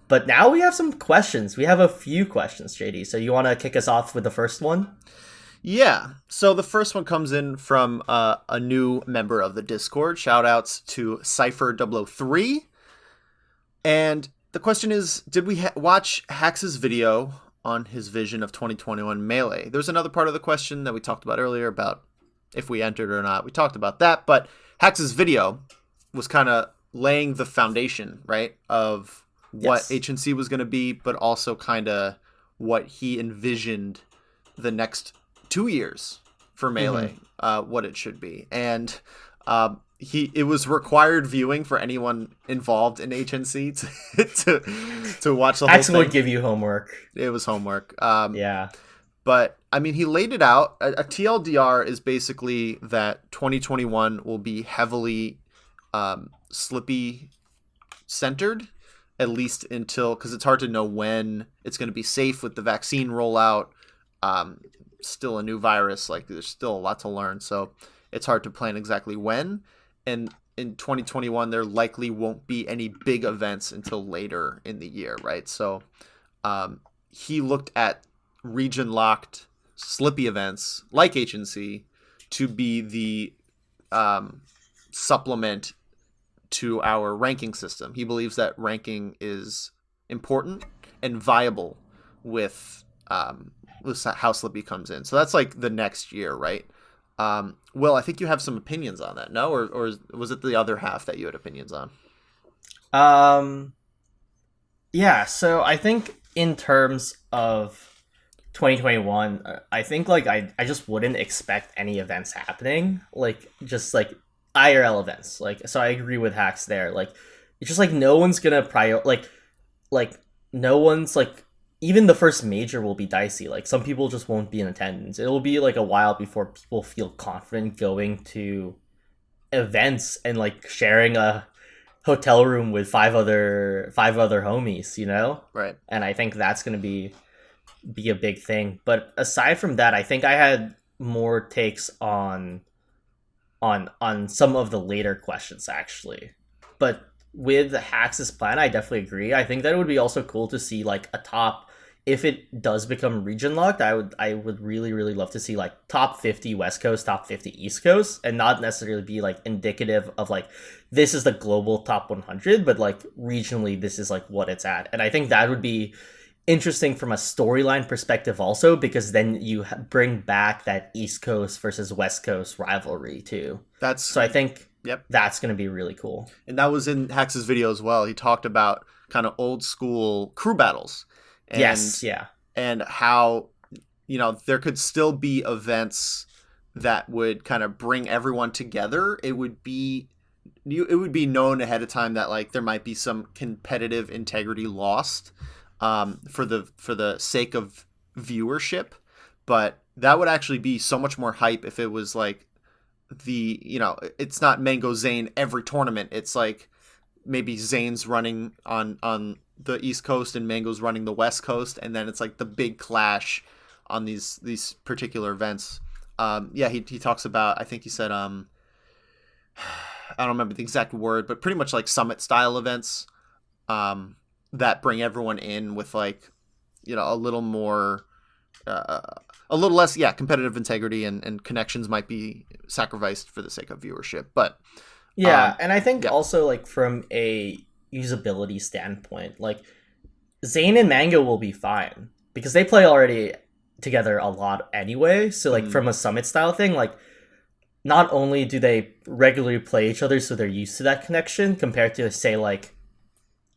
But now we have some questions. We have a few questions, JD. So you want to kick us off with the first one? Yeah. So the first one comes in from a new member of the Discord. Shout outs to Cypher003. And the question is, did we watch Hax's video on his vision of 2021 Melee? There's another part of the question that we talked about earlier about if we entered or not. We talked about that, but Hax's video was kind of laying the foundation, right, of what HNC was going to be, but also kind of what he envisioned the next 2 years for Melee, what it should be. And it was required viewing for anyone involved in HNC to watch the whole thing. Would give you homework. It was homework. Yeah. But, I mean, he laid it out. A TLDR is basically that 2021 will be heavily Slippy centered, at least until, because it's hard to know when it's going to be safe with the vaccine rollout. Still a new virus, like there's still a lot to learn, so it's hard to plan exactly when. And in 2021 there likely won't be any big events until later in the year, right? So he looked at region locked Slippy events like HNC to be the supplement to our ranking system. He believes that ranking is important and viable with how Slippy comes in. So that's like the next year, right? Will, I think you have some opinions on that, no? Or was it the other half that you had opinions on? Yeah, so I think in terms of 2021, I think like I just wouldn't expect any events happening, like just like IRL events. Like, so I agree with Hacks there. Like, it's just like no one's gonna like no one's like, even the first major will be dicey. Like, some people just won't be in attendance. It'll be like a while before people feel confident going to events and like sharing a hotel room with five other homies, you know? Right. And I think that's gonna be a big thing. But aside from that, I think I had more takes on some of the later questions actually. But with Hax's plan, I definitely agree. I think that it would be also cool to see like a top, if it does become region locked, I would really, really love to see like top 50 West Coast, top 50 East Coast, and not necessarily be like indicative of like this is the global top 100, but like regionally this is like what it's at. And I think that would be interesting from a storyline perspective also, because then you bring back that East Coast versus West Coast rivalry too. So I think that's going to be really cool. And that was in Hax's video as well. He talked about kind of old school crew battles. And how, you know, there could still be events that would kind of bring everyone together. It would be known ahead of time that like there might be some competitive integrity lost for the sake of viewership, but that would actually be so much more hype if it was like it's not Mango Zane every tournament. It's like maybe Zane's running on the East Coast and Mango's running the West Coast, and then it's like the big clash on these particular events. He talks about, I think he said, I don't remember the exact word, but pretty much like summit style events that bring everyone in with like, you know, a little more, a little less, competitive integrity and connections might be sacrificed for the sake of viewership. But and I think also like from a usability standpoint, like Zane and Mango will be fine because they play already together a lot anyway. So like from a summit style thing, like not only do they regularly play each other, so they're used to that connection compared to say like,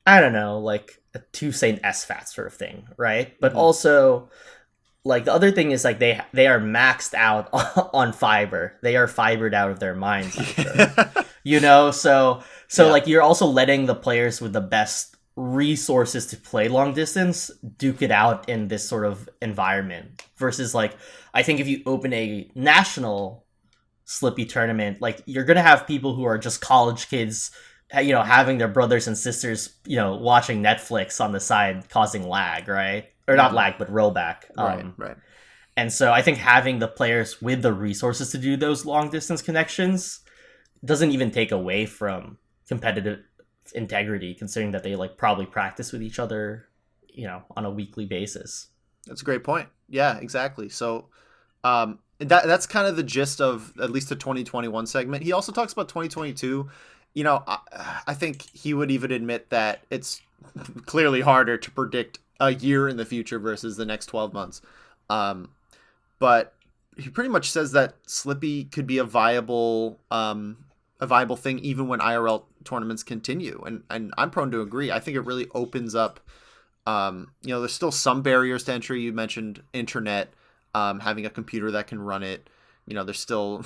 I don't know, like a 2 Saint SFAT sort of thing, right? But also like the other thing is like they are maxed out on fiber. They are fibered out of their minds, you know. So like you're also letting the players with the best resources to play long distance duke it out in this sort of environment. Versus like I think if you open a national Slippy tournament, like you're gonna have people who are just college kids, you know, having their brothers and sisters, you know, watching Netflix on the side, causing lag, right? Or not lag, but rollback. Right. And so I think having the players with the resources to do those long distance connections doesn't even take away from integrity, considering that they like probably practice with each other, on a weekly basis. That's a great point. Yeah, exactly. So that's kind of the gist of at least the 2021 segment. He also talks about 2022. I think he would even admit that it's clearly harder to predict a year in the future versus the next 12 months. But he pretty much says that Slippy could be a viable thing even when IRL tournaments continue. And I'm prone to agree. I think it really opens up, there's still some barriers to entry. You mentioned internet, having a computer that can run it. There's still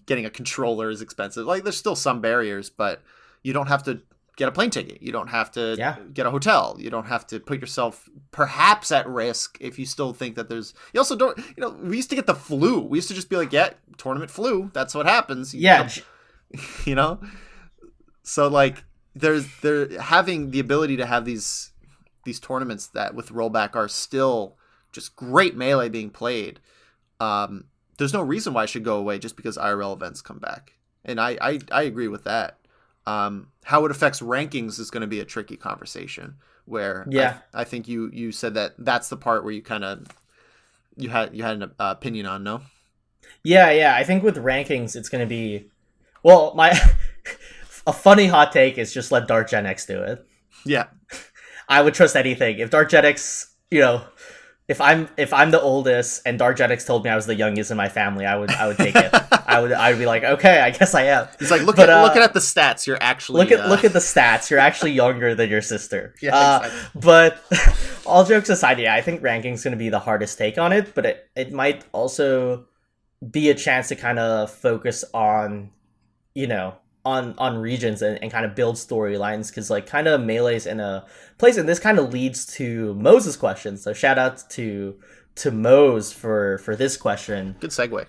getting a controller is expensive. Like there's still some barriers, but you don't have to get a plane ticket. You don't have to get a hotel. You don't have to put yourself perhaps at risk if you still think that there's, you also don't, we used to get the flu. We used to just be like, tournament flu. That's what happens. So like they're having the ability to have these tournaments that with rollback are still just great Melee being played. There's no reason why it should go away just because IRL events come back. And I agree with that. How it affects rankings is going to be a tricky conversation where I think you said that's the part where you kind of you had an opinion on, no? Yeah. I think with rankings, it's going to be, a funny hot take is just let Dark Gen X do it. Yeah. I would trust anything. If Dark Gen X, if I'm the oldest and Dark Gen X told me I was the youngest in my family, I would take it. I'd be like, okay, I guess I am. He's like, looking at the stats, you're actually look at the stats. You're actually younger than your sister. Yeah, exactly. But all jokes aside, I think ranking's going to be the hardest take on it. But it might also be a chance to kind of focus on, on regions and kind of build storylines, because like kind of Melee's in a place, and this kind of leads to Moses' question. So shout out to Mose for this question. Good segue.